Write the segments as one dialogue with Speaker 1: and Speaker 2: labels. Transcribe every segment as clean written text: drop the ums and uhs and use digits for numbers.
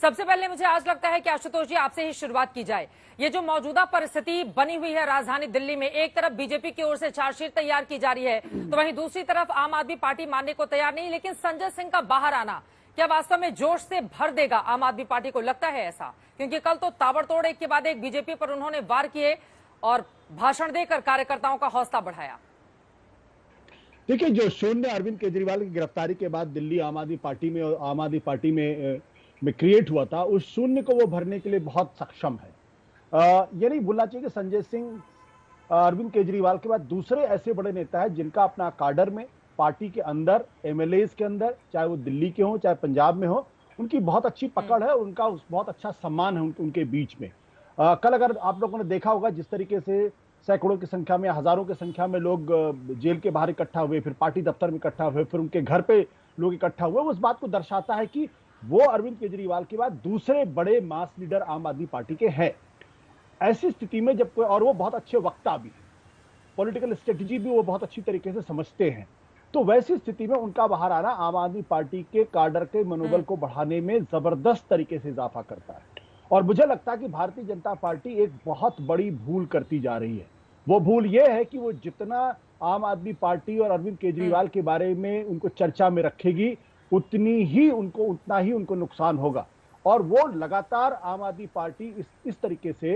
Speaker 1: सबसे पहले मुझे आज लगता है कि आशुतोष जी आपसे ही शुरुआत की जाए। ये जो मौजूदा परिस्थिति बनी हुई है राजधानी दिल्ली में, एक तरफ बीजेपी की ओर से चार्जशीट तैयार की जा रही है, तो वहीं दूसरी तरफ आम आदमी पार्टी मानने को तैयार नहीं। लेकिन संजय सिंह का बाहर आना क्या वास्तव में जोश से भर देगा आम आदमी पार्टी को? लगता है ऐसा, क्योंकि कल तो ताबड़तोड़ एक के बाद एक बीजेपी पर उन्होंने वार किए और भाषण देकर कार्यकर्ताओं का हौसला बढ़ाया।
Speaker 2: देखिए, जो शून्य अरविंद केजरीवाल की गिरफ्तारी के बाद दिल्ली आम आदमी पार्टी में और आम आदमी पार्टी में क्रिएट हुआ था, उस शून्य को वो भरने के लिए बहुत सक्षम है। ये नहीं भूलना चाहिए कि संजय सिंह अरविंद केजरीवाल के बाद दूसरे ऐसे बड़े नेता हैं जिनका अपना काडर में, पार्टी के अंदर, एमएलएज के अंदर, चाहे वो दिल्ली के हों चाहे पंजाब में हो, उनकी बहुत अच्छी पकड़ है, उनका बहुत अच्छा सम्मान है उनके बीच में। कल अगर आप लोगों ने देखा होगा जिस तरीके से सैकड़ों की संख्या में, हजारों की संख्या में लोग जेल के बाहर इकट्ठा हुए, फिर पार्टी दफ्तर में इकट्ठा हुए, फिर उनके घर पे लोग इकट्ठा हुए, उस बात को दर्शाता है कि वो अरविंद केजरीवाल के बाद दूसरे बड़े मास लीडर आम आदमी पार्टी के हैं। ऐसी स्थिति में जब कोई, और वो बहुत अच्छे वक्ता भी, पॉलिटिकल स्ट्रेटेजी भी वो बहुत अच्छी तरीके से समझते हैं, तो वैसी स्थिति में उनका बाहर आना आम आदमी पार्टी के काडर के मनोबल को बढ़ाने में जबरदस्त तरीके से इजाफा करता है। और मुझे लगता है कि भारतीय जनता पार्टी एक बहुत बड़ी भूल करती जा रही है। वो भूल ये है कि वो जितना आम आदमी पार्टी और अरविंद केजरीवाल के बारे में उनको चर्चा में रखेगी, उतना ही उनको नुकसान होगा। और वो लगातार आम आदमी पार्टी इस तरीके से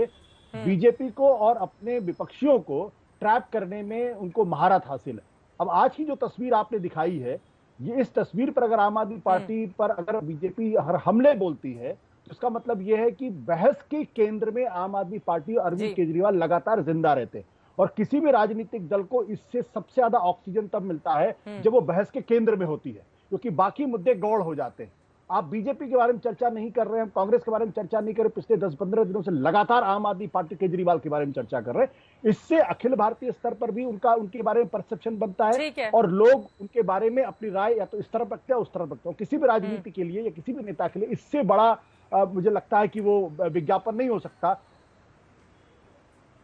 Speaker 2: बीजेपी को और अपने विपक्षियों को ट्रैप करने में उनको महारत हासिल है। अब आज की जो तस्वीर आपने दिखाई है, ये इस तस्वीर पर अगर आम आदमी पार्टी पर अगर बीजेपी हर हमले बोलती है, तो इसका मतलब यह है कि बहस के केंद्र में आम आदमी पार्टी और अरविंद केजरीवाल लगातार जिंदा रहते हैं। और किसी भी राजनीतिक दल को इससे सबसे ज्यादा ऑक्सीजन तब मिलता है जब वो बहस के केंद्र में होती है, क्योंकि बाकी मुद्दे गौड़ हो जाते हैं। आप बीजेपी के बारे में चर्चा नहीं कर रहे हैं, कांग्रेस के बारे में चर्चा नहीं कर रहे, पिछले 10-15 दिनों से लगातार आम आदमी पार्टी केजरीवाल के बारे में चर्चा कर रहे हैं। इससे अखिल भारतीय स्तर पर भी उनके बारे में परसेप्शन बनता है और लोग उनके बारे में अपनी राय या तो इस तरफ रखते हैं उस तरफ रखते हैं। किसी भी राजनीति के लिए या किसी भी नेता के लिए इससे बड़ा मुझे लगता है कि वो विज्ञापन नहीं हो सकता।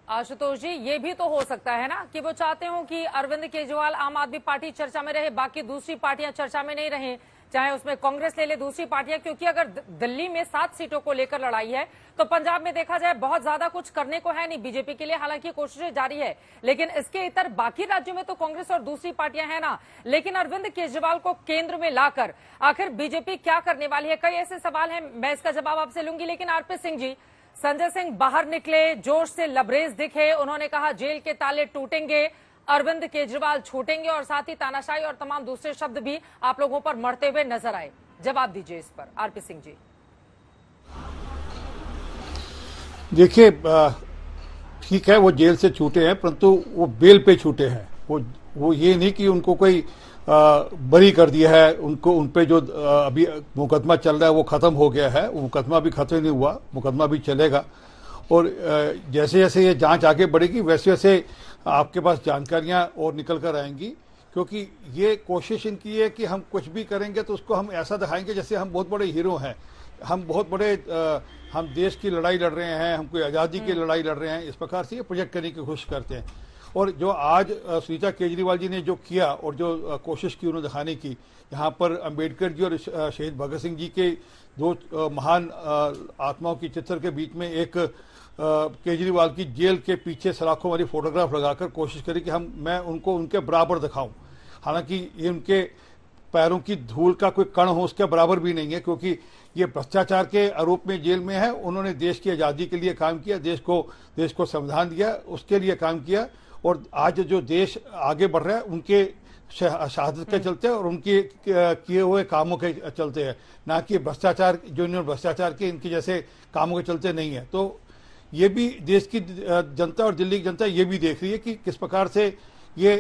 Speaker 1: आशुतोष जी, ये भी तो हो सकता है ना कि वो चाहते हो कि अरविंद केजरीवाल आम आदमी पार्टी चर्चा में रहे, बाकी दूसरी पार्टियां चर्चा में नहीं रहे, चाहे उसमें कांग्रेस ले ले, दूसरी पार्टियां। क्योंकि अगर दिल्ली में 7 सीटों को लेकर लड़ाई है, तो पंजाब में देखा जाए बहुत ज्यादा कुछ करने को है नहीं बीजेपी के लिए, हालांकि कोशिशें जारी है। लेकिन इसके इतर बाकी राज्यों में तो कांग्रेस और दूसरी पार्टियां हैं ना। लेकिन अरविंद केजरीवाल को केंद्र में लाकर आखिर बीजेपी क्या करने वाली है? कई ऐसे सवाल हैं, मैं इसका जवाब आपसे लूंगी। लेकिन आरपी सिंह जी, संजय सिंह बाहर निकले, जोश से लबरेज दिखे, उन्होंने कहा जेल के ताले टूटेंगे, अरविंद केजरीवाल छूटेंगे, और साथ ही तानाशाही और तमाम दूसरे शब्द भी आप लोगों पर मरते हुए नजर आए। जवाब दीजिए इस पर आरपी सिंह जी।
Speaker 3: देखिए, ठीक है वो जेल से छूटे हैं, परंतु वो बेल पे छूटे हैं। वो ये नहीं कि उनको कोई बरी कर दिया है, उनको उन पे जो अभी मुकदमा चल रहा है वो खत्म हो गया है। वो मुकदमा भी खत्म नहीं हुआ, मुकदमा भी चलेगा। और जैसे जैसे ये जांच आगे बढ़ेगी वैसे वैसे आपके पास जानकारियां और निकल कर आएंगी, क्योंकि ये कोशिश इनकी है कि हम कुछ भी करेंगे तो उसको हम ऐसा दिखाएंगे जैसे हम बहुत बड़े हीरो हैं, हम बहुत बड़े हम देश की लड़ाई लड़ रहे हैं, हम कोई आज़ादी की लड़ाई लड़ रहे हैं। इस प्रकार से ये प्रोजेक्ट करने की कोशिश करते हैं। और जो आज सुनीता केजरीवाल जी ने जो किया और जो कोशिश की उन्होंने दिखाने की, यहाँ पर अंबेडकर जी और शहीद भगत सिंह जी के दो महान आत्माओं की चित्र के बीच में एक केजरीवाल की जेल के पीछे सलाखों वाली फोटोग्राफ लगाकर कोशिश करी कि मैं उनको उनके बराबर दिखाऊं। हालांकि ये उनके पैरों की धूल का कोई कण हो उसके बराबर भी नहीं है, क्योंकि ये भ्रष्टाचार के आरोप में जेल में है। उन्होंने देश की आज़ादी के लिए काम किया, देश को संविधान दिया, उसके लिए काम किया। और आज जो देश आगे बढ़ रहा है उनके शहादत के चलते और उनके किए हुए कामों के चलते है, ना कि भ्रष्टाचार, जो इन्होंने भ्रष्टाचार के इनके जैसे कामों के चलते नहीं है। तो ये भी देश की जनता और दिल्ली की जनता ये भी देख रही है कि किस प्रकार से ये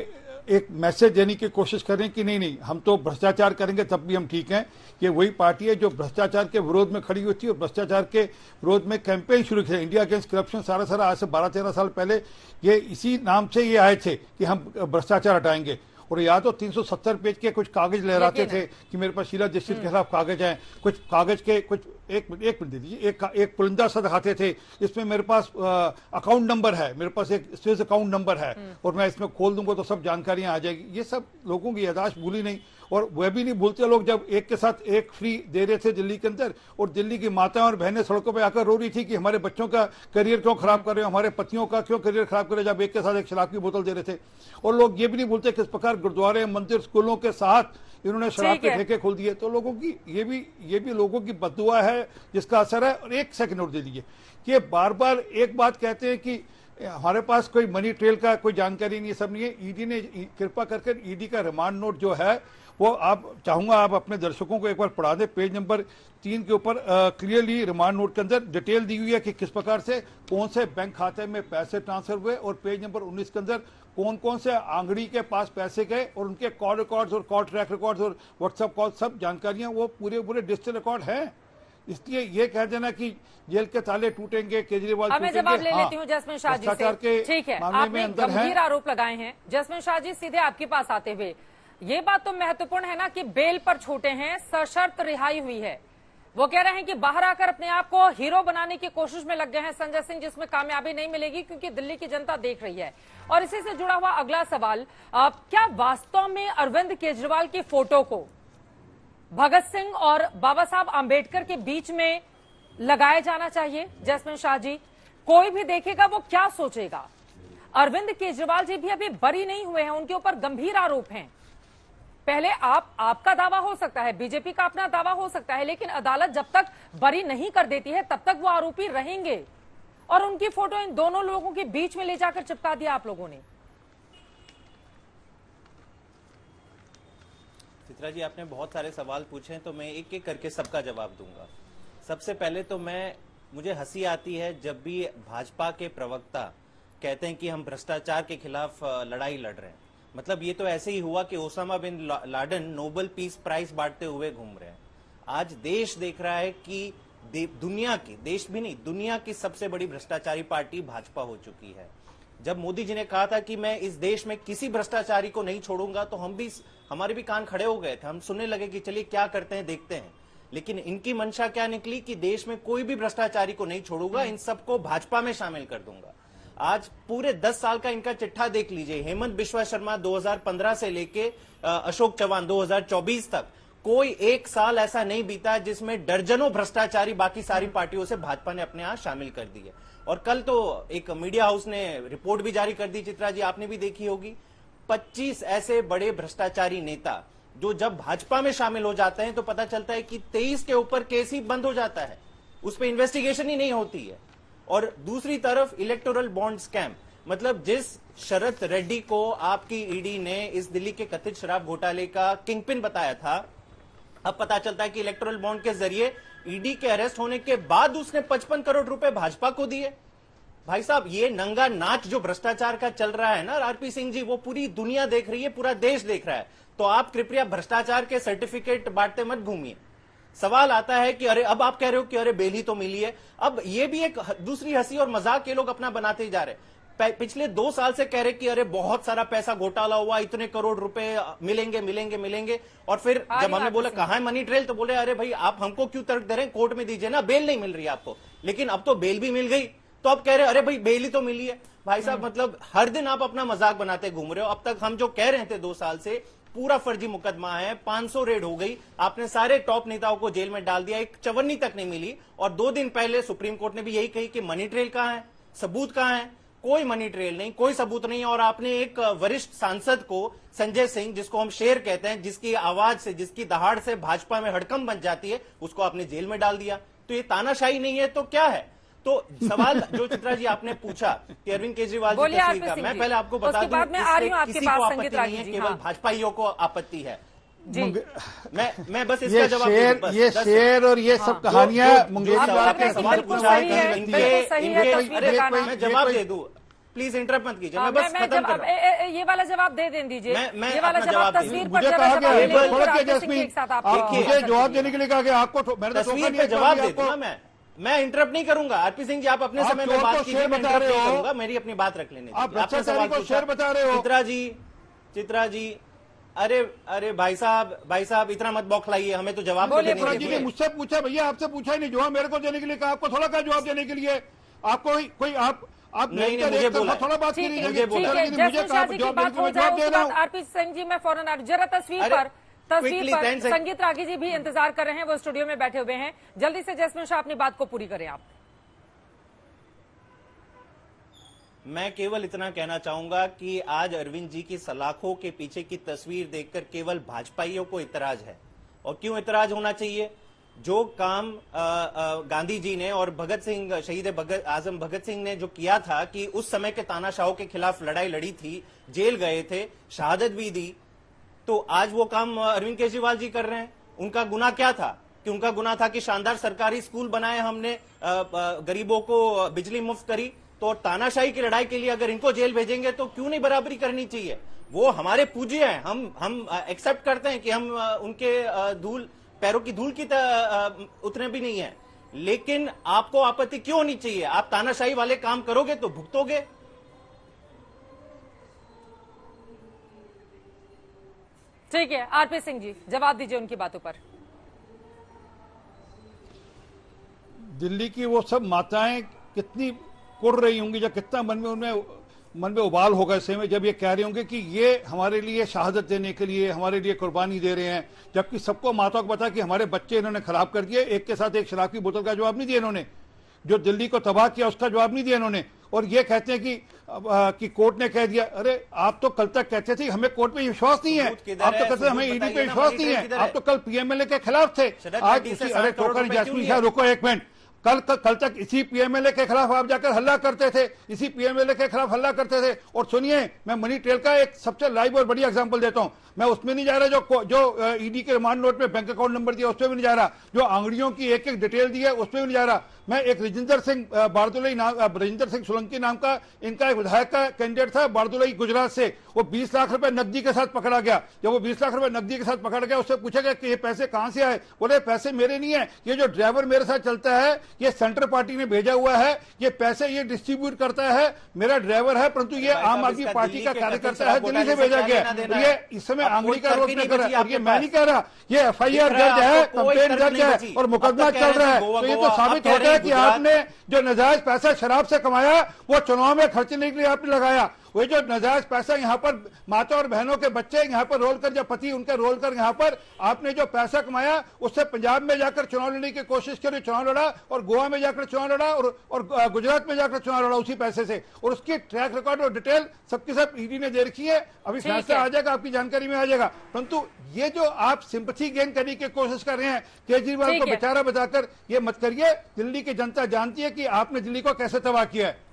Speaker 3: एक मैसेज देने की कोशिश कर रहे हैं कि नहीं हम तो भ्रष्टाचार करेंगे तब भी हम ठीक हैं। ये वही पार्टी है जो भ्रष्टाचार के विरोध में खड़ी हुई थी और भ्रष्टाचार के विरोध में कैंपेन शुरू किया, इंडिया अगेंस्ट करप्शन। सारा आज से 12-13 साल पहले ये इसी नाम से ये आए थे कि हम भ्रष्टाचार हटाएंगे। और या तो 370 पेज के कुछ कागज लहराते थे कि मेरे पास शीला दीक्षित के खिलाफ कागज हैं, कुछ कागज के कुछ एक मिनट दे दीजिए। एक पुलिंदा सा दिखाते थे, इसमें मेरे पास अकाउंट नंबर है, मेरे पास एक स्विस अकाउंट नंबर है और मैं इसमें खोल दूंगा तो सब जानकारियां आ जाएगी। ये सब लोगों की यादाश्त भूली नहीं, और वह भी नहीं भूलते लोग जब एक के साथ एक फ्री दे रहे थे दिल्ली के अंदर, और दिल्ली की माताएं और बहनें सड़कों पे आकर रो रही थी कि हमारे बच्चों का करियर क्यों खराब कर रहे हो, हमारे पतियों का क्यों करियर खराब कर रहे हो, जब एक के साथ एक शराब की बोतल दे रहे थे। और लोग ये भी नहीं भूलते किस प्रकार गुरुद्वारे, मंदिर, स्कूलों के साथ इन्होंने शराब के ठेके खोल दिए। तो लोगों की ये भी लोगों की बददुआ है जिसका असर है। और एक सेकंड और दे दीजिए कि बार बार एक बात कहते हैं कि हमारे पास कोई मनी ट्रेल का कोई जानकारी नहीं, सब नहीं है। ईडी ने कृपा करके ईडी का रिमांड नोट जो है वो आप चाहूंगा आप अपने दर्शकों को एक बार पढ़ा दें। पेज नंबर 3 के ऊपर क्लियरली रिमांड नोट के अंदर डिटेल दी हुई है कि किस प्रकार से कौन से बैंक खाते में पैसे ट्रांसफर हुए, और पेज नंबर 19 के अंदर कौन कौन से आंगड़ी के पास पैसे गए और उनके कॉल रिकॉर्ड्स और कॉल ट्रैक रिकॉर्ड्स और व्हाट्सएप कॉल सब जानकारियां वो पूरे डिजिटल रिकॉर्ड हैं। इसलिए ये कह देना कि जेल के ताले टूटेंगे, केजरीवाल
Speaker 1: मैं जवाब ले लेती हूँ जैस्मिन शाह जी से। ठीक है, आपने गंभीर आरोप लगाए हैं। जैस्मिन शाह जी, सीधे आपके पास आते हुए, ये बात तो महत्वपूर्ण है ना कि बेल पर छूटे हैं, सशर्त रिहाई हुई है। वो कह रहे हैं कि बाहर आकर अपने आप को हीरो बनाने की कोशिश में लग गए हैं संजय सिंह, जिसमें कामयाबी नहीं मिलेगी क्योंकि दिल्ली की जनता देख रही है। और इसी से जुड़ा हुआ अगला सवाल, क्या वास्तव में अरविंद केजरीवाल की फोटो को भगत सिंह और बाबा साहब आंबेडकर के बीच में लगाया जाना चाहिए? जैस्मिन शाह जी, कोई भी देखेगा वो क्या सोचेगा? अरविंद केजरीवाल जी भी अभी बरी नहीं हुए हैं, उनके ऊपर गंभीर आरोप हैं। पहले आपका दावा हो सकता है, बीजेपी का अपना दावा हो सकता है, लेकिन अदालत जब तक बरी नहीं कर देती है तब तक वो आरोपी रहेंगे। और उनकी फोटो इन दोनों लोगों के बीच में ले जाकर चिपका दिया आप लोगों ने।
Speaker 4: चित्रा जी, आपने बहुत सारे सवाल पूछे हैं तो मैं एक एक करके सबका जवाब दूंगा। सबसे पहले तो मुझे हंसी आती है जब भी भाजपा के प्रवक्ता कहते हैं कि हम भ्रष्टाचार के खिलाफ लड़ाई लड़ रहे हैं। मतलब ये तो ऐसे ही हुआ कि Osama bin Laden Nobel peace prize बांटते हुए घूम रहे हैं। आज देश देख रहा है कि दुनिया की, देश भी नहीं दुनिया की सबसे बड़ी भ्रष्टाचारी पार्टी भाजपा हो चुकी है। जब मोदी जी ने कहा था कि मैं इस देश में किसी भ्रष्टाचारी को नहीं छोड़ूंगा, तो हमारे भी कान खड़े हो गए थे। हम सुनने लगे कि चलिए क्या करते हैं, देखते हैं। लेकिन इनकी मंशा क्या निकली कि देश में कोई भी भ्रष्टाचारी को नहीं छोड़ूंगा, इन सबको भाजपा में शामिल कर दूंगा। आज पूरे 10 साल का इनका चिट्ठा देख लीजिए। हेमंत बिश्वा शर्मा 2015 से लेके अशोक चौहान 2024 तक, कोई एक साल ऐसा नहीं बीता जिसमें दर्जनों भ्रष्टाचारी बाकी सारी पार्टियों से भाजपा ने अपने यहां शामिल कर दिए। और कल तो एक मीडिया हाउस ने रिपोर्ट भी जारी कर दी, चित्रा जी आपने भी देखी होगी। 25 ऐसे बड़े भ्रष्टाचारी नेता जो जब भाजपा में शामिल हो जाते हैं तो पता चलता है कि 23 के ऊपर केस ही बंद हो जाता है, उस पर इन्वेस्टिगेशन ही नहीं होती है। और दूसरी तरफ इलेक्टोरल बॉन्ड स्कैम, मतलब जिस शरद रेड्डी को आपकी ईडी ने इस दिल्ली के कथित शराब घोटाले का किंगपिन बताया था, अब पता चलता है कि इलेक्टोरल बॉन्ड के जरिए ईडी के अरेस्ट होने के बाद उसने 55 करोड़ रुपए भाजपा को दिए। भाई साहब, ये नंगा नाच जो भ्रष्टाचार का चल रहा है ना आरपी सिंह जी, वो पूरी दुनिया देख रही है, पूरा देश देख रहा है। तो आप कृपया भ्रष्टाचार के सर्टिफिकेट बांटते मत घूमिए। सवाल आता है कि अरे अब आप कह रहे हो कि अरे बेल ही तो मिली है। अब ये भी एक दूसरी हंसी और मजाक के लोग अपना बनाते ही जा रहे हैं। पिछले 2 साल से कह रहे कि अरे बहुत सारा पैसा घोटाला हुआ, इतने करोड़ रुपए मिलेंगे। और फिर जब हमने बोला कहां है मनी ट्रेल, तो बोले अरे भाई आप हमको क्यों तर्क दे रहे हैं, कोर्ट में दीजिए ना, बेल नहीं मिल रही आपको। लेकिन अब तो बेल भी मिल गई, तो अब कह रहे अरे भाई बेल ही तो मिली है। भाई साहब, मतलब हर दिन आप अपना मजाक बनाते घूम रहे हो। अब तक हम जो कह रहे थे 2 साल से, पूरा फर्जी मुकदमा है, 500 रेड हो गई, आपने सारे टॉप नेताओं को जेल में डाल दिया, एक चवन्नी तक नहीं मिली। और 2 दिन पहले सुप्रीम कोर्ट ने भी यही कही कि मनी ट्रेल कहां है, सबूत कहां है? कोई मनी ट्रेल नहीं, कोई सबूत नहीं। और आपने एक वरिष्ठ सांसद को, संजय सिंह, जिसको हम शेर कहते हैं, जिसकी आवाज से, जिसकी दहाड़ से भाजपा में हड़कंप बन जाती है, उसको आपने जेल में डाल दिया। तो ये तानाशाही नहीं है तो क्या है? तो सवाल जो चित्रा जी आपने पूछा कि अरविंद केजरीवाल जी तस्वीर का, मैं पहले आपको बता दूं, किसी को आपत्ति नहीं है, केवल भाजपाइयों को आपत्ति है जी। मैं बस इसका जवाब
Speaker 3: ये शेर और ये सब कहानियां
Speaker 4: आपने सवाल पूछा है कि मैं जवाब दे दूं, प्लीज इंटरप्ट मत कीजिए, मैं बस खत्म कर रहा हूं।
Speaker 1: ये वाला जवाब दे दीजिए,
Speaker 4: मैं
Speaker 1: ये वाला जवाब तस्वीर पर
Speaker 3: मुझे जवाब देने के लिए कहा कि आपको
Speaker 4: तस्वीर पे जवाब दे दूंगा। मैं इंटरप्ट नहीं करूंगा आरपी सिंह जी, आप अपने समय में बात कीजिए, मैं इंटरप्ट नहीं करूंगा, मेरी अपनी बात रख लेने दीजिए। आपने सवाल
Speaker 3: शेर बता रहे हो।
Speaker 4: चित्रा जी, अरे भाई साहब इतना मत बौखलाइए, हमें तो जवाब तो
Speaker 1: बोलिए,
Speaker 4: देने
Speaker 1: बोलिए,
Speaker 4: दीजिए।
Speaker 3: मुझसे पूछा भैया, आपसे पूछा ही नहीं, जवाब मेरे को देने के लिए कहा, आपको थोड़ा कहा जवाब देने के लिए। आपको कोई आप
Speaker 4: नहीं, मुझे बोला।
Speaker 3: थोड़ा बात
Speaker 1: ठीक
Speaker 3: करिए,
Speaker 1: है,
Speaker 4: मुझे बोला।
Speaker 1: ठीक है,
Speaker 3: मुझे
Speaker 1: जसमीत
Speaker 3: कहा
Speaker 1: शाह जी की
Speaker 3: जवाब
Speaker 1: बात
Speaker 3: देने के
Speaker 1: हो
Speaker 3: लिए
Speaker 1: जाए
Speaker 3: जवाब दे
Speaker 1: उसके
Speaker 3: रहा
Speaker 1: बाद
Speaker 3: हूं।
Speaker 1: आरपी सिंह जी मैं फौरन आ रही हूं। जरा तस्वीर
Speaker 4: अरे,
Speaker 1: पर
Speaker 4: quickly, 10 seconds।
Speaker 1: संगीत रागी जी भी इंतजार कर रहे हैं, वो स्टूडियो में बैठे हुए हैं। जल्दी से जसमीत शाह अपनी बात को पूरी करें आप।
Speaker 4: मैं केवल इतना कहना चाहूंगा कि आज अरविंद जी की सलाखों के पीछे की तस्वीर देखकर केवल भाजपाइयों को इतराज है। और क्यों इतराज होना चाहिए? जो काम गांधी जी ने और भगत सिंह, शहीद आजम भगत सिंह ने जो किया था कि उस समय के तानाशाहों के खिलाफ लड़ाई लड़ी थी, जेल गए थे, शहादत भी दी, तो आज वो काम अरविंद केजरीवाल जी कर रहे हैं। उनका गुनाह क्या था? कि उनका गुनाह था कि शानदार सरकारी स्कूल बनाए हमने, गरीबों को बिजली मुफ्त करी। तो तानाशाही की लड़ाई के लिए अगर इनको जेल भेजेंगे तो क्यों नहीं बराबरी करनी चाहिए? वो हमारे पूज्य हैं, हम एक्सेप्ट करते हैं कि हम उनके पैरों की धूल की उतने भी नहीं है, लेकिन आपको आपत्ति क्यों होनी चाहिए? आप तानाशाही वाले काम करोगे तो भुगतोगे।
Speaker 1: ठीक है, आरपी सिंह जी जवाब दीजिए उनकी बातों पर।
Speaker 3: दिल्ली की वो सब माताएं कितनी कुड़ रही होंगी, जब कितना मन में उबाल होगा ऐसे में, जब ये कह रहे होंगे कि ये हमारे लिए शहादत देने के लिए, हमारे लिए कुर्बानी दे रहे हैं, जबकि सबको माताओं को पता कि हमारे बच्चे इन्होंने खराब कर दिए। एक के साथ एक शराब की बोतल का जवाब नहीं दिया इन्होंने, जो दिल्ली को तबाह किया उसका जवाब नहीं दिया इन्होंने। और ये कहते हैं कि कोर्ट ने कह दिया। अरे आप तो कल तक कहते थे हमें कोर्ट पे विश्वास नहीं है, आप तो कहते थे हमें ईडी पे विश्वास नहीं है, आप तो कल पीएमएलए के खिलाफ थे। आज अरे टोकन जैस्मीन शाह रुको एक मिनट, कल तक इसी पीएमएलए के खिलाफ आप जाकर हल्ला करते थे, इसी पीएमएलए के खिलाफ हल्ला करते थे। और सुनिए, मैं मनी ट्रेल का एक सबसे लाइव और बढ़िया एग्जांपल देता हूं। मैं उसमें नहीं जा रहा जो ईडी के रिमांड नोट में बैंक अकाउंट नंबर दिया उसमें भी नहीं जा रहा, जो आंगड़ियों की एक डिटेल दी है उसमें भी नहीं जा रहा। मैं एक राजेंद्र सिंह सोलंकी नाम का इनका एक विधायक का कैंडिडेट था बारदोलई गुजरात से, वो 20 लाख रुपए नकदी के साथ पकड़ा गया। जब वो 20 लाख रुपए नकदी के साथ पकड़ा गया, उससे पूछा गया कि ये पैसे कहां से आए? बोले पैसे मेरे नहीं है, ये जो ड्राइवर मेरे साथ चलता है ये सेंट्रल पार्टी ने भेजा हुआ है, ये पैसे ये डिस्ट्रीब्यूट करता है, मेरा ड्राइवर है, परंतु ये आम आदमी पार्टी का कार्यकर्ता है, दिल्ली से भेजा गया। ये इस समय आंगड़ी का रोक नहीं कर रहा है, ये मैं नहीं कह रहा, ये एफआईआर दर्ज है, कंप्लेंट दर्ज है और मुकदमा चल रहा है। तो ये तो साबित होता है कि आपने जो नाजायज पैसा शराब से कमाया वो चुनाव में खर्चने के लिए आपने लगाया। वो जो नाजायज पैसा यहाँ पर माता और बहनों के बच्चे यहाँ पर रोल कर, जब पति उनके रोल कर यहाँ पर आपने जो पैसा कमाया उससे पंजाब में जाकर चुनाव लड़ने की कोशिश करी, चुनाव लड़ा, और गोवा में जाकर चुनाव लड़ा और गुजरात में जाकर चुनाव लड़ा उसी पैसे से। और उसकी ट्रैक रिकॉर्ड और डिटेल सबके सब ईडी ने दे रखी है। अभी फैसला आ जाएगा, आपकी जानकारी में आ जाएगा। परंतु ये जो आप सिंपैथी गेन करने की कोशिश कर रहे हैं केजरीवाल को बेचारा बताकर, ये मत करिए। दिल्ली की जनता जानती है कि आपने दिल्ली को कैसे तबाह किया है।